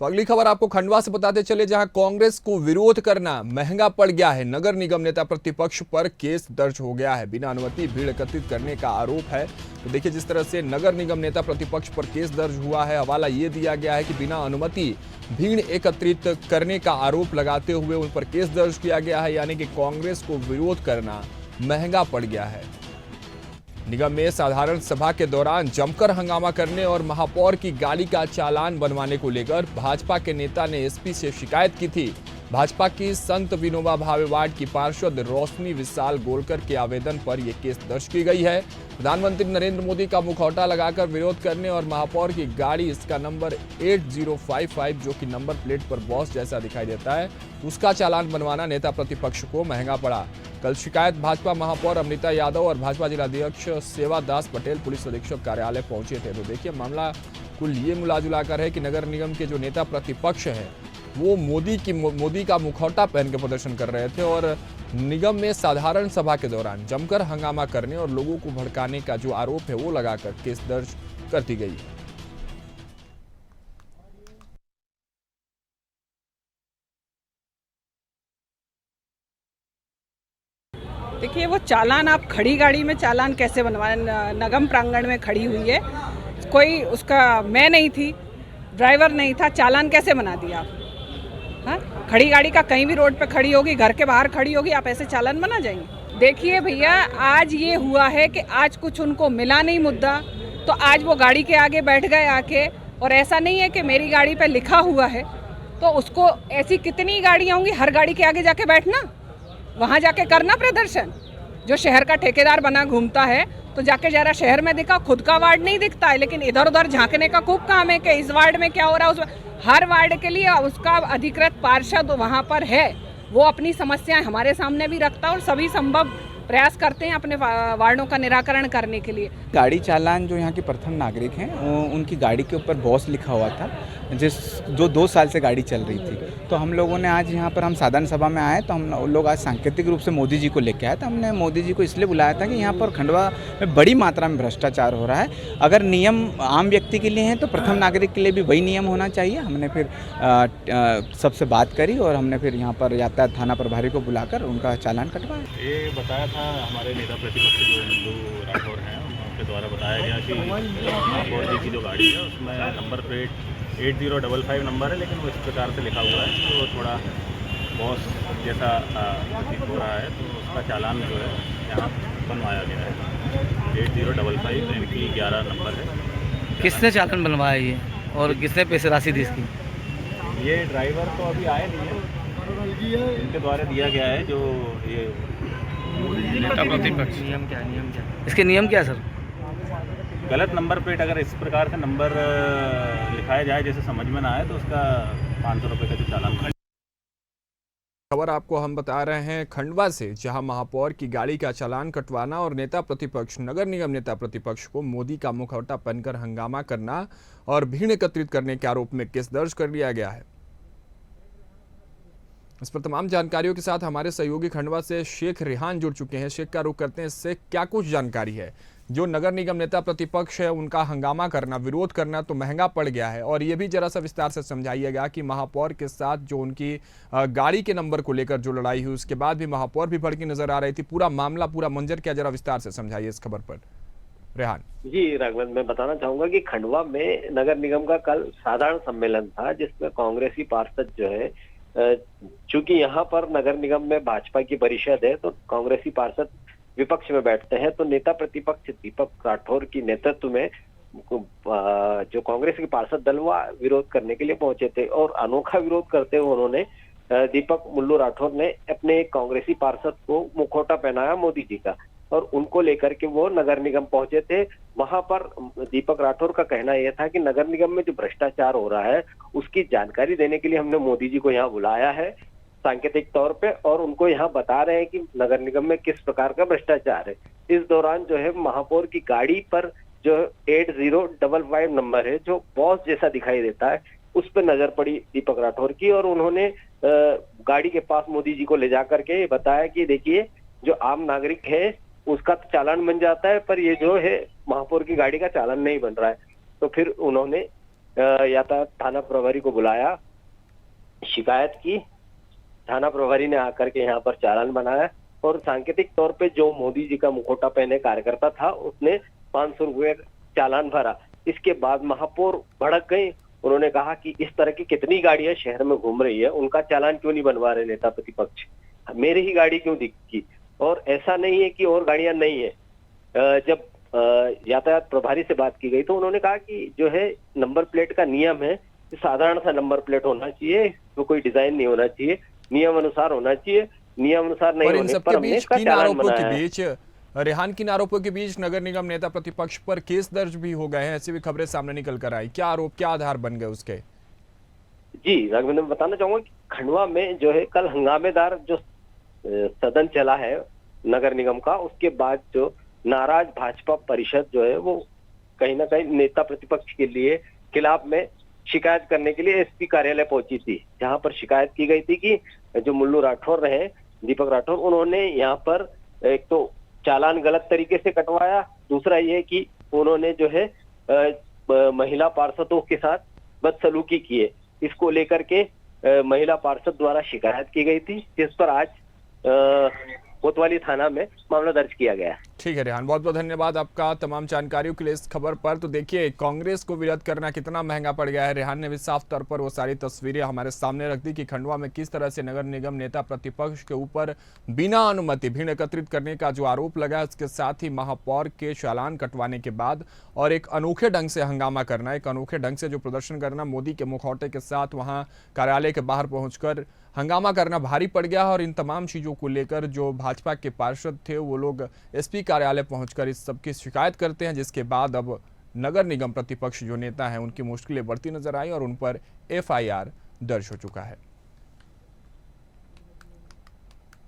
तो अगली खबर आपको खंडवा से बताते चले, जहां कांग्रेस को विरोध करना महंगा पड़ गया है। नगर निगम नेता प्रतिपक्ष पर केस दर्ज हो गया है। बिना अनुमति भीड़ एकत्रित करने का आरोप है। तो देखिए, जिस तरह से नगर निगम नेता प्रतिपक्ष पर केस दर्ज हुआ है, हवाला ये दिया गया है कि बिना अनुमति भीड़ एकत्रित करने का आरोप लगाते हुए उन पर केस दर्ज किया गया है। यानी कि कांग्रेस को विरोध करना महंगा पड़ गया है। निगम में साधारण सभा के दौरान जमकर हंगामा करने और महापौर की गाड़ी का चालान बनवाने को लेकर भाजपा के नेता ने एसपी से शिकायत की थी। भाजपा की संत विनोबा भावे वार्ड की पार्षद रोशनी विशाल गोलकर के आवेदन पर यह केस दर्ज की गई है। प्रधानमंत्री नरेंद्र मोदी का मुखौटा लगाकर विरोध करने और महापौर की गाड़ी, इसका नंबर 8055 जो कि नंबर प्लेट पर बॉस जैसा दिखाई देता है, उसका चालान बनवाना नेता प्रतिपक्ष को महंगा पड़ा। कल शिकायत भाजपा महापौर अमृता यादव और भाजपा जिलाध्यक्ष सेवादास पटेल पुलिस अधीक्षक कार्यालय पहुंचे थे। तो देखिए, मामला कुल ये मिला कर है कि नगर निगम के जो नेता प्रतिपक्ष है वो मोदी का मुखौटा पहन के प्रदर्शन कर रहे थे और निगम में साधारण सभा के दौरान जमकर हंगामा करने और लोगों को भड़काने का जो आरोप है वो लगाकर केस दर्ज कर दी गई है। देखिए, वो चालान आप खड़ी गाड़ी में चालान कैसे बनवाएं? नगम प्रांगण में खड़ी हुई है, कोई उसका मैं नहीं थी, ड्राइवर नहीं था, चालान कैसे बना दिया आप? हाँ, खड़ी गाड़ी का कहीं भी रोड पे खड़ी होगी, घर के बाहर खड़ी होगी, आप ऐसे चालान बना जाएंगे? देखिए भैया, आज ये हुआ है कि आज कुछ उनको मिला नहीं मुद्दा, तो आज वो गाड़ी के आगे बैठ गए आके। और ऐसा नहीं है कि मेरी गाड़ी पे लिखा हुआ है तो उसको, ऐसी कितनी गाड़ियाँ होंगी, हर गाड़ी के आगे जाके बैठना, वहाँ जाके करना प्रदर्शन। जो शहर का ठेकेदार बना घूमता है तो जाके जरा शहर में दिखा, खुद का वार्ड नहीं दिखता है, लेकिन इधर उधर झांकने का खूब काम है कि इस वार्ड में क्या हो रहा है, उस हर वार्ड के लिए उसका अधिकृत पार्षद वहाँ पर है, वो अपनी समस्याएं हमारे सामने भी रखता है और सभी संभव प्रयास करते हैं अपने वार्डों का निराकरण करने के लिए। गाड़ी चालान जो यहाँ के प्रथम नागरिक हैं, उनकी गाड़ी के ऊपर बॉस लिखा हुआ था, जो 2 साल से गाड़ी चल रही थी। तो हम लोगों ने आज यहाँ पर, हम साधारण सभा में आए तो हम लोग आज सांकेतिक रूप से मोदी जी को लेके आए। तो हमने मोदी जी को इसलिए बुलाया था कि यहाँ पर खंडवा में बड़ी मात्रा में भ्रष्टाचार हो रहा है। अगर नियम आम व्यक्ति के लिए हैं तो प्रथम नागरिक के लिए भी वही नियम होना चाहिए। हमने फिर सबसे बात करी और हमने फिर यहाँ पर यातायात थाना प्रभारी को बुलाकर उनका चालान कटवाया। ये बताया था हमारे नेता प्रतिपक्ष जो हिंदू राठौर हैं, उनके द्वारा बताया गया कि महापौर जी की जो गाड़ी है उसमें नंबर प्लेट 8055 नंबर है, लेकिन वो इस प्रकार से लिखा हुआ है तो थोड़ा बॉस जैसा प्रतीत हो रहा है, तो उसका चालान जो है यहाँ बनवाया गया है। 8055 MP 11 नंबर है। किसने चालान बनवाया ये और किसने पैसे राशि दी इसकी? ये ड्राइवर तो अभी आए नहीं है, इनके द्वारा दिया गया है। जो ये नेता प्रतिपक्ष, नियम क्या इसके नियम क्या है सर? गलत नंबर प्लेट अगर इस प्रकार से नंबर लिखाया जाए जैसे समझ में ना आए तो उसका 500 रुपये का जो चालान। खबर आपको हम बता रहे हैं खंडवा से, जहां महापौर की गाड़ी का चालान कटवाना और नेता प्रतिपक्ष, नगर निगम नेता प्रतिपक्ष को मोदी का मुखौटा पहनकर हंगामा करना और भीड़ एकत्रित करने के आरोप में केस दर्ज कर लिया गया है। इस पर तमाम जानकारियों के साथ हमारे सहयोगी खंडवा से शेख रेहान जुड़ चुके हैं। शेख का रुख करते हैं, इससे क्या कुछ जानकारी है? जो नगर निगम नेता प्रतिपक्ष है उनका हंगामा करना, विरोध करना तो महंगा पड़ गया है, और ये भी जरा सा विस्तार से समझाइएगा कि महापौर के साथ जो उनकी गाड़ी के नंबर को लेकर जो लड़ाई हुई, उसके बाद भी महापौर भी भड़की नजर आ रही थी। पूरा मामला, पूरा मंजर क्या, जरा विस्तार से समझाइए इस खबर पर रेहान। जी राघवन, मैं बताना चाहूंगा कि खंडवा में नगर निगम का कल साधारण सम्मेलन था, जिसमें कांग्रेसी पार्षद जो है, चूंकि यहाँ पर नगर निगम में भाजपा की परिषद है तो कांग्रेसी पार्षद विपक्ष में बैठते हैं, तो नेता प्रतिपक्ष दीपक राठौर की नेतृत्व में जो कांग्रेस के पार्षद दल वह विरोध करने के लिए पहुंचे थे। और अनोखा विरोध करते हुए उन्होंने, दीपक मुल्लू राठौर ने अपने कांग्रेसी पार्षद को मुखौटा पहनाया मोदी जी का, और उनको लेकर के वो नगर निगम पहुंचे थे। वहां पर दीपक राठौर का कहना यह था कि नगर निगम में जो भ्रष्टाचार हो रहा है उसकी जानकारी देने के लिए हमने मोदी जी को यहाँ बुलाया है सांकेतिक तौर पे, और उनको यहाँ बता रहे हैं कि नगर निगम में किस प्रकार का भ्रष्टाचार है। इस दौरान जो है महापौर की गाड़ी पर जो 8055 नंबर है, जो बॉस जैसा दिखाई देता है, उस पर नजर पड़ी दीपक राठौर की, और उन्होंने गाड़ी के पास मोदी जी को ले जाकर के बताया कि देखिए, जो आम नागरिक है उसका तो चालान बन जाता है, पर ये जो है महापौर की गाड़ी का चालान नहीं बन रहा है। तो फिर उन्होंने यातायात थाना प्रभारी को बुलाया, शिकायत की। थाना प्रभारी ने आकर के यहाँ पर चालान बनाया और सांकेतिक तौर पे जो मोदी जी का मुखौटा पहने कार्यकर्ता था उसने 500 रुपये चालान भरा। इसके बाद महापौर भड़क गई। उन्होंने कहा कि इस तरह की कितनी गाड़ियां शहर में घूम रही है, उनका चालान क्यों नहीं बनवा रहे नेता प्रतिपक्ष, मेरी ही गाड़ी क्यों दिखी। और ऐसा नहीं है कि और गाड़ियां नहीं है। जब यातायात प्रभारी से बात की गई तो उन्होंने कहा कि जो है नंबर प्लेट का नियम है, साधारण सा नंबर प्लेट होना चाहिए, तो कोई डिजाइन नहीं होना चाहिए, नियम अनुसार होना चाहिए। नियम अनुसार नहीं और इन होने सब पर के हमने बीच इसका किन चालान आरोपों के बनाया है। बीच रेहान किन आरोपों के बीच नगर निगम नेता प्रतिपक्ष पर केस दर्ज भी हो गए हैं, ऐसी भी खबरें सामने निकल कर आई। क्या आरोप, क्या आधार बन गए उसके? जी राघवेंद्र, मैं बताना चाहूंगा कि खंडवा में जो है कल हंगामेदार जो सदन चला है नगर निगम का, उसके बाद जो नाराज भाजपा परिषद जो है वो कहीं ना कहीं नेता प्रतिपक्ष के लिए खिलाफ में शिकायत करने के लिए एसपी कार्यालय पहुंची थी, जहां पर शिकायत की गई थी कि जो मुल्लू राठौर रहे, दीपक राठौर, उन्होंने यहाँ पर एक तो चालान गलत तरीके से कटवाया, दूसरा ये कि उन्होंने जो है महिला पार्षदों के साथ बदसलूकी की है। इसको लेकर के महिला पार्षद द्वारा शिकायत की गई थी, जिस पर आज कोतवाली थाना में मामला दर्ज किया गया। ठीक है रेहान, बहुत बहुत धन्यवाद आपका तमाम जानकारियों के लिए इस खबर पर। तो देखिए कांग्रेस को विरोध करना कितना महंगा पड़ गया है। रेहान ने भी साफ तौर पर वो सारी तस्वीरें हमारे सामने रख दी कि खंडवा में किस तरह से नगर निगम नेता प्रतिपक्ष के ऊपर बिना अनुमति भीड़ एकत्रित करने का जो आरोप लगा है, उसके साथ ही महापौर के चालान कटवाने के बाद और एक अनोखे ढंग से हंगामा करना, एक अनोखे ढंग से जो प्रदर्शन करना, मोदी के मुखौटे के साथ वहां कार्यालय के बाहर पहुंचकर हंगामा करना भारी पड़ गया। और इन तमाम चीजों को लेकर जो भाजपा के पार्षद थे वो लोग एसपी कार्यालय पहुंचकर इस सब की शिकायत करते हैं, जिसके बाद अब नगर निगम प्रतिपक्ष जो नेता हैं उनकी मुश्किलें बढ़ती नजर आई और उन पर एफआईआर दर्ज हो चुका है।